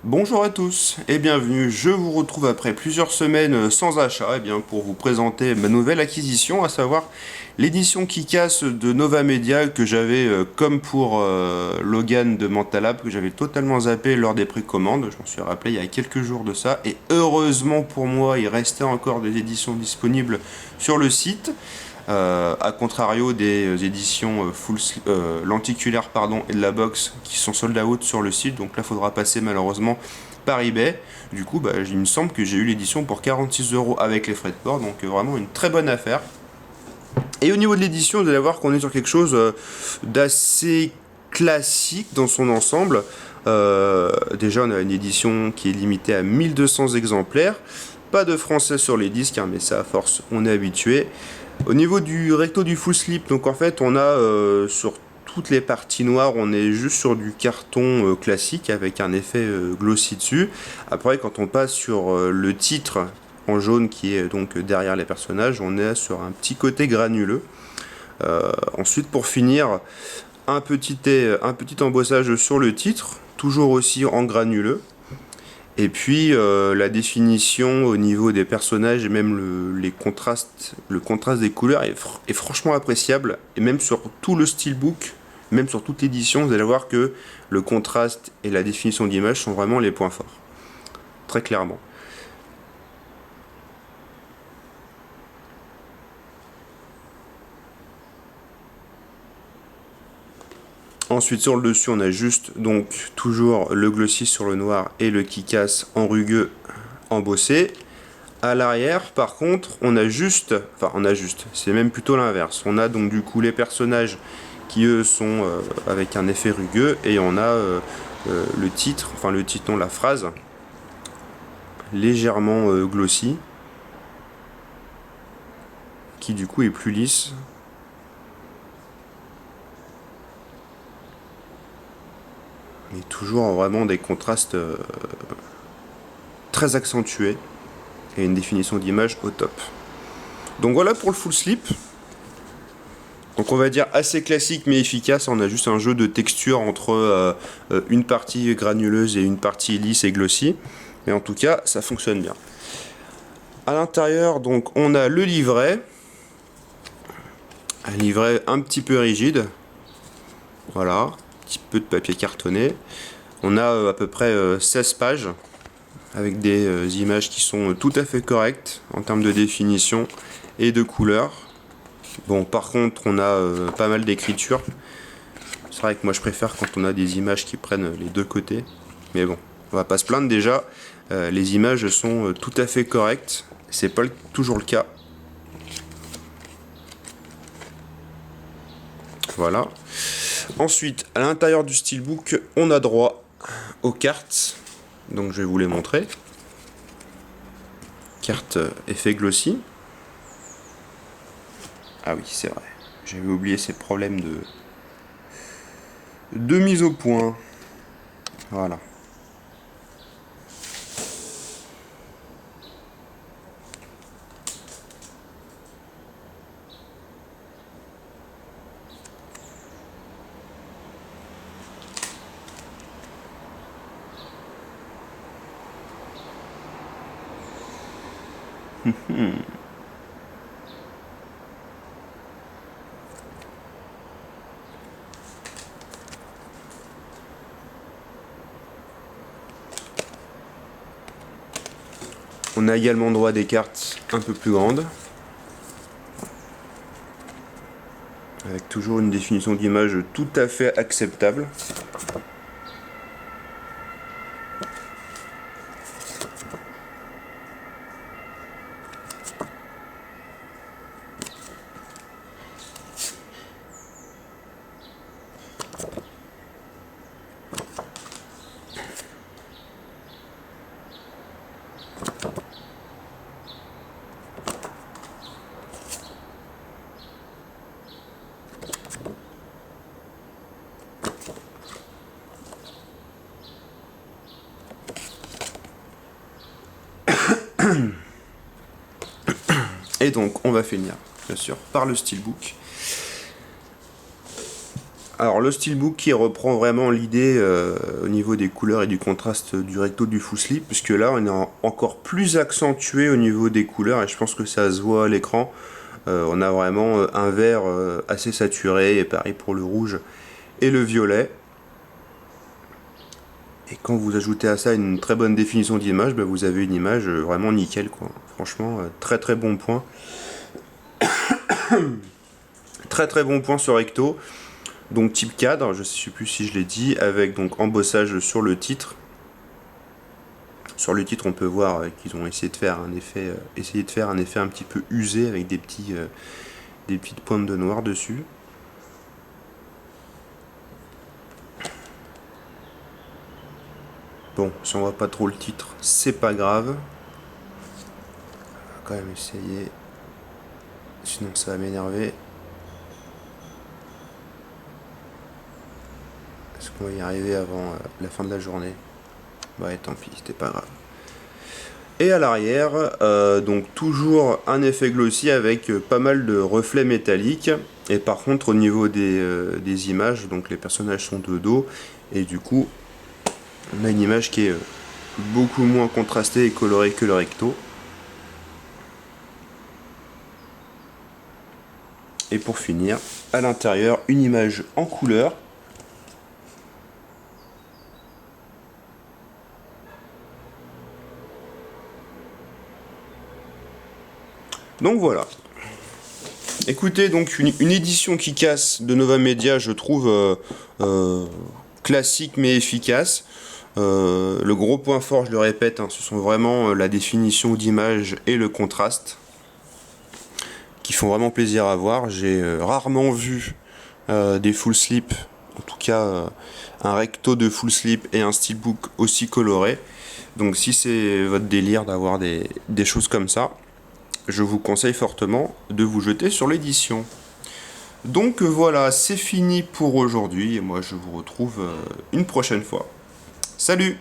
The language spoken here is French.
Bonjour à tous et bienvenue. Je vous retrouve après plusieurs semaines sans achat pour vous présenter ma nouvelle acquisition, à savoir l'édition qui casse de Nova Media que j'avais, comme pour Logan de Mentalab, que j'avais totalement zappé lors des précommandes. Je m'en suis rappelé il y a quelques jours de ça. Et heureusement pour moi, il restait encore des éditions disponibles sur le site. A contrario des éditions lenticulaires et de la box qui sont sold out sur le site, donc là il faudra passer malheureusement par eBay. Du coup, il me semble que j'ai eu l'édition pour 46 € avec les frais de port, donc vraiment une très bonne affaire. Et au niveau de l'édition, vous allez voir qu'on est sur quelque chose d'assez classique dans son ensemble. Déjà, on a une édition qui est limitée à 1200 exemplaires. Pas de français sur les disques, hein, mais ça à force, on est habitué. Au niveau du recto du full slip, donc en fait, on a sur toutes les parties noires, on est juste sur du carton classique avec un effet glossy dessus. Après, quand on passe sur le titre en jaune qui est donc derrière les personnages, on est sur un petit côté granuleux. Ensuite, pour finir, un petit embossage sur le titre, toujours aussi en granuleux. Et puis la définition au niveau des personnages et même le contraste des couleurs est franchement appréciable. Et même sur tout le steelbook, même sur toute l'édition, vous allez voir que le contraste et la définition d'image sont vraiment les points forts. Très clairement. Ensuite sur le dessus on a juste donc toujours le glossy sur le noir et le Kick-Ass en rugueux embossé. À l'arrière, par contre, c'est même plutôt l'inverse. On a donc du coup les personnages qui eux sont avec un effet rugueux et on a la phrase légèrement glossy qui du coup est plus lisse. Et toujours vraiment des contrastes très accentués et une définition d'image au top. Donc voilà pour le full slip. Donc on va dire assez classique mais efficace. On a juste un jeu de texture entre une partie granuleuse et une partie lisse et glossy. Mais en tout cas, ça fonctionne bien. À l'intérieur, donc, on a le livret. Un livret un petit peu rigide. Voilà. Un petit peu de papier cartonné. On a à peu près 16 pages avec des images qui sont tout à fait correctes en termes de définition et de couleur. Bon, par contre, on a pas mal d'écriture. C'est vrai que moi je préfère quand on a des images qui prennent les deux côtés. Mais bon, on va pas se plaindre déjà. Les images sont tout à fait correctes. C'est pas toujours le cas. Voilà. Ensuite, à l'intérieur du steelbook, on a droit aux cartes. Donc je vais vous les montrer. Carte effet glossy. Ah oui, c'est vrai. J'avais oublié ces problèmes de mise au point. Voilà. On a également droit à des cartes un peu plus grandes, avec toujours une définition d'image tout à fait acceptable. Et donc, on va finir, bien sûr, par le steelbook. Alors le steelbook qui reprend vraiment l'idée au niveau des couleurs et du contraste du recto du full slip, puisque là on est encore plus accentué au niveau des couleurs et je pense que ça se voit à l'écran. On a vraiment un vert assez saturé et pareil pour le rouge et le violet. Et quand vous ajoutez à ça une très bonne définition d'image, ben vous avez une image vraiment nickel quoi. Franchement très très bon point. Très très bon point sur recto. Donc type cadre, je ne sais plus si je l'ai dit, avec donc embossage sur le titre. Sur le titre, on peut voir qu'ils ont essayé de faire un effet, un petit peu usé avec des petites pointes de noir dessus. Bon, si on voit pas trop le titre, c'est pas grave. On va quand même essayer, sinon ça va m'énerver. Est-ce qu'on va y arriver avant la fin de la journée? Ouais, tant pis, c'était pas grave. Et à l'arrière, donc toujours un effet glossy avec pas mal de reflets métalliques. Et par contre, au niveau des images, donc les personnages sont de dos. Et du coup, on a une image qui est beaucoup moins contrastée et colorée que le recto. Et pour finir, à l'intérieur, une image en couleur. Donc voilà. Écoutez, donc une édition qui casse de Nova Media, je trouve classique mais efficace. Le gros point fort, je le répète, hein, ce sont vraiment la définition d'image et le contraste qui font vraiment plaisir à voir. J'ai rarement vu des full slip, en tout cas un recto de full slip et un steelbook aussi coloré. Donc si c'est votre délire d'avoir des choses comme ça, je vous conseille fortement de vous jeter sur l'édition. Donc voilà, c'est fini pour aujourd'hui et moi je vous retrouve une prochaine fois. Salut!